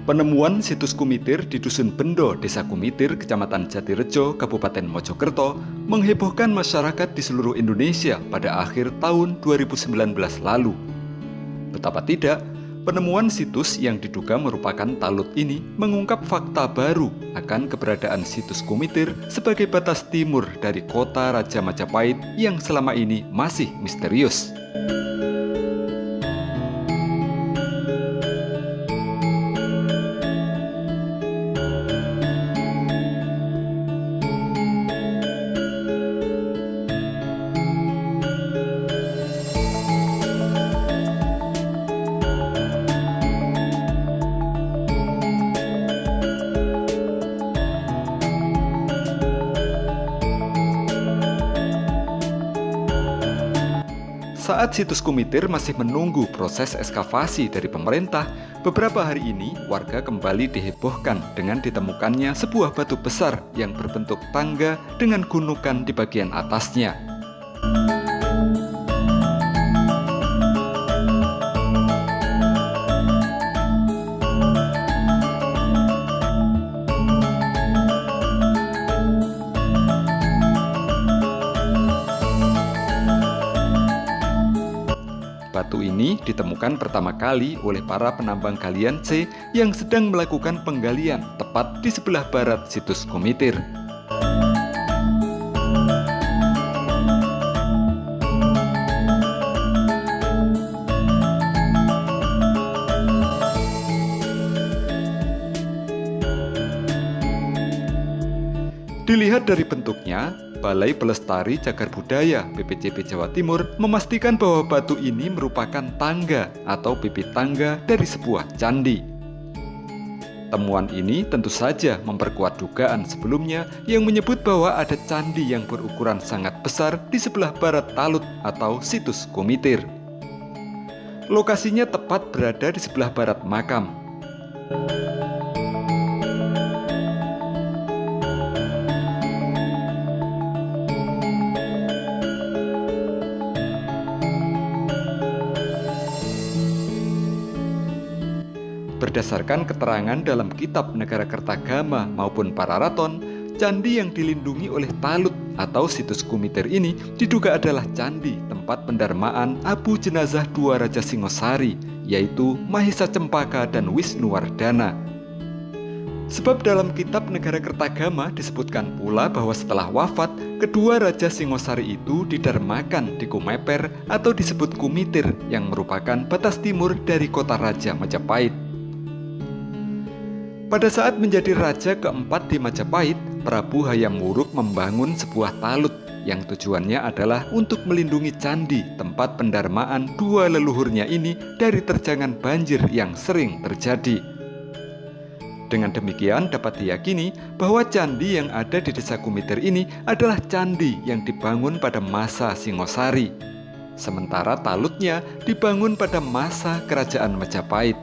Penemuan situs Kumitir di Dusun Bendo, Desa Kumitir, Kecamatan Jatirejo, Kabupaten Mojokerto, menghebohkan masyarakat di seluruh Indonesia pada akhir tahun 2019 lalu. Betapa tidak, penemuan situs yang diduga merupakan talut ini mengungkap fakta baru akan keberadaan situs Kumitir sebagai batas timur dari kota Raja Majapahit yang selama ini masih misterius. Saat situs Kumitir masih menunggu proses ekskavasi dari pemerintah, beberapa hari ini warga kembali dihebohkan dengan ditemukannya sebuah batu besar yang berbentuk tangga dengan gunungan di bagian atasnya. Batu ini ditemukan pertama kali oleh para penambang galian C yang sedang melakukan penggalian tepat di sebelah barat situs Kumitir. Dilihat dari bentuknya, Balai Pelestari Cagar Budaya BPCB Jawa Timur memastikan bahwa batu ini merupakan tangga atau bibit tangga dari sebuah candi. Temuan ini tentu saja memperkuat dugaan sebelumnya yang menyebut bahwa ada candi yang berukuran sangat besar di sebelah barat talut atau situs Kumitir. Lokasinya tepat berada di sebelah barat makam. Berdasarkan keterangan dalam kitab Negara Kertagama maupun Pararaton, candi yang dilindungi oleh talut atau situs Kumitir ini diduga adalah candi tempat pendarmaan abu jenazah dua Raja Singosari, yaitu Mahisa Cempaka dan Wisnuwardana. Sebab dalam kitab Negara Kertagama disebutkan pula bahwa setelah wafat, kedua Raja Singosari itu didarmakan di Kumeper atau disebut Kumitir yang merupakan batas timur dari kota Raja Majapahit. Pada saat menjadi raja keempat di Majapahit, Prabu Hayam Wuruk membangun sebuah talut yang tujuannya adalah untuk melindungi candi tempat pendarmaan dua leluhurnya ini dari terjangan banjir yang sering terjadi. Dengan demikian dapat diyakini bahwa candi yang ada di Desa Kumitir ini adalah candi yang dibangun pada masa Singosari, sementara talutnya dibangun pada masa Kerajaan Majapahit.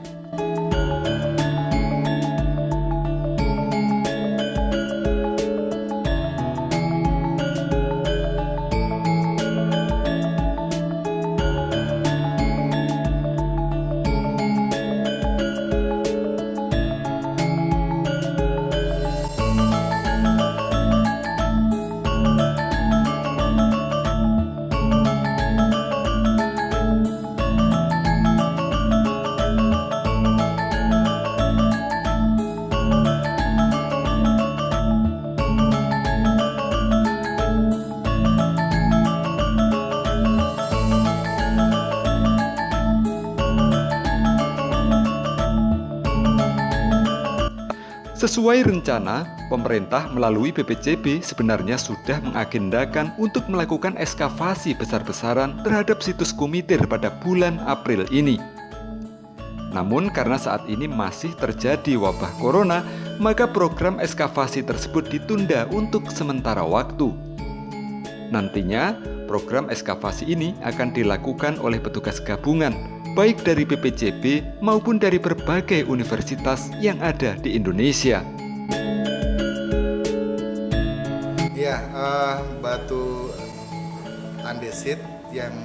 Sesuai rencana, pemerintah melalui BPCB sebenarnya sudah mengagendakan untuk melakukan ekskavasi besar-besaran terhadap situs Kumitir pada bulan April ini. Namun karena saat ini masih terjadi wabah corona, maka program ekskavasi tersebut ditunda untuk sementara waktu. Nantinya, program ekskavasi ini akan dilakukan oleh petugas gabungan, baik dari BPCB maupun dari berbagai universitas yang ada di Indonesia. Ya, batu andesit yang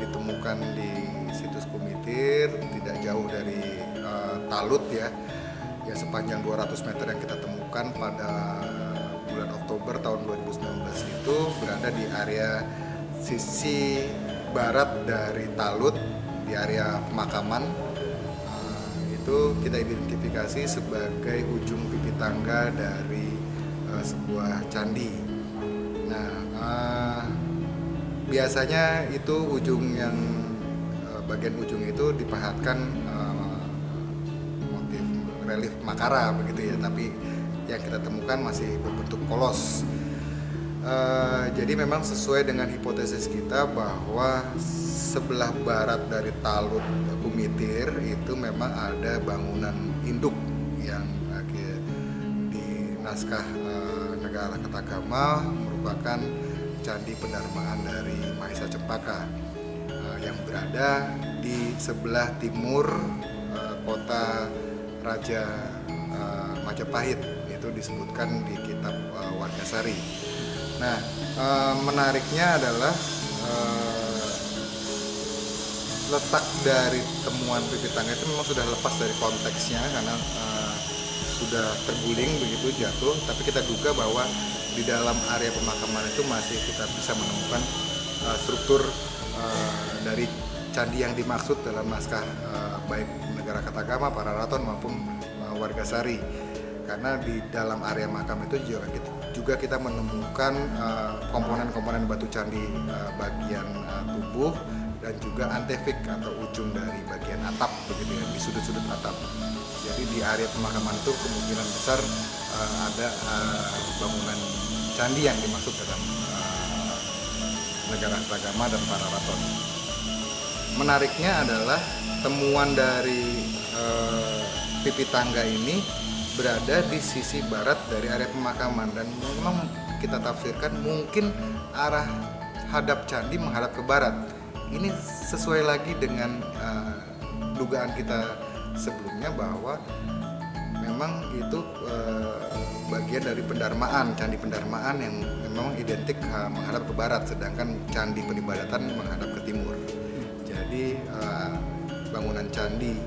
ditemukan di situs Kumitir tidak jauh dari talut ya. ya sepanjang 200 meter yang kita temukan pada bulan Oktober tahun 2019 itu berada di area sisi barat dari talut di area pemakaman. Itu kita identifikasi sebagai ujung pipi tangga dari sebuah candi. Nah, biasanya itu bagian ujung itu dipahatkan motif relief Makara begitu ya, tapi yang kita temukan masih berbentuk polos. Jadi memang sesuai dengan hipotesis kita bahwa sebelah barat dari talut Kumitir itu memang ada bangunan induk yang di naskah Negara Kertagama merupakan candi pendarmaan dari Mahesa Cempaka yang berada di sebelah timur kota Raja Majapahit. Itu disebutkan di kitab Wargasari. Nah, menariknya adalah letak dari temuan pipi tangga itu memang sudah lepas dari konteksnya karena sudah terguling begitu jatuh, tapi kita duga bahwa di dalam area pemakaman itu masih kita bisa menemukan struktur dari candi yang dimaksud dalam naskah baik Negara Kertagama, Pararaton maupun Wargasari. Karena di dalam area makam itu juga kita menemukan komponen-komponen batu candi bagian tubuh dan juga antefik atau ujung dari bagian atap begitu ya, di sudut-sudut atap. Jadi di area pemakaman itu kemungkinan besar ada bangunan candi yang dimaksud dalam Negara Kertagama dan Pararaton. Menariknya adalah temuan dari pipi tangga ini berada di sisi barat dari area pemakaman dan memang kita tafsirkan mungkin arah hadap candi menghadap ke barat. Ini sesuai lagi dengan dugaan kita sebelumnya bahwa memang itu bagian dari pendarmaan, candi pendarmaan yang memang identik menghadap ke barat, sedangkan candi penibadatan menghadap ke timur. Jadi bangunan candi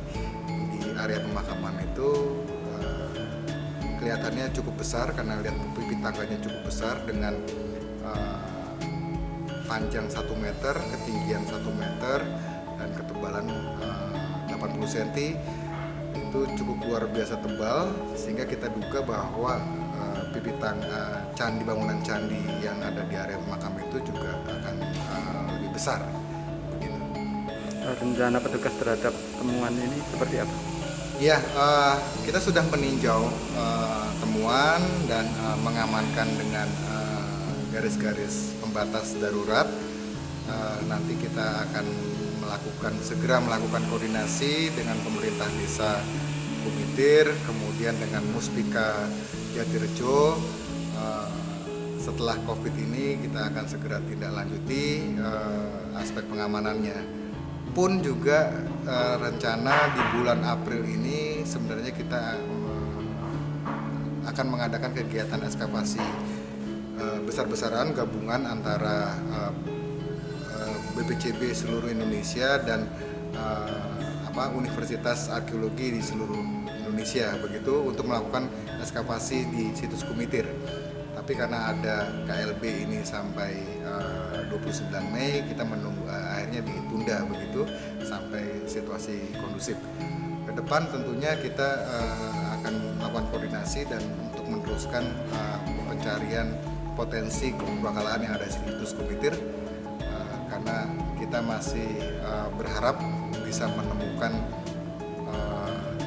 di area pemakaman itu kelihatannya cukup besar karena lihat pipi tangganya cukup besar dengan panjang 1 meter, ketinggian 1 meter dan ketebalan 80 cm. Itu cukup luar biasa tebal sehingga kita duga bahwa pipi tangga candi, bangunan candi yang ada di area makam itu juga akan lebih besar begitu. Rencana petugas terhadap temuan ini seperti apa? Ya, kita sudah meninjau temuan dan mengamankan dengan garis-garis pembatas darurat. Nanti kita akan segera melakukan koordinasi dengan pemerintah desa Kumitir, kemudian dengan Muspika Jatirejo. Setelah COVID ini kita akan segera tindak lanjuti aspek pengamanannya. Pun juga rencana di bulan April ini sebenarnya kita akan mengadakan kegiatan ekskavasi besar-besaran gabungan antara BPCB seluruh Indonesia dan Universitas Arkeologi di seluruh Indonesia begitu untuk melakukan ekskavasi di situs Kumitir. Tapi karena ada KLB ini sampai 29 Mei, kita menunggu akhirnya ditunda begitu sampai situasi kondusif. Ke depan tentunya kita akan melakukan koordinasi dan untuk meneruskan pencarian potensi kebakalaan yang ada di situs Kumitir karena kita masih berharap bisa menemukan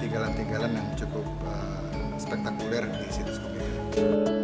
tinggalan-tinggalan yang cukup spektakuler di situs Kumitir.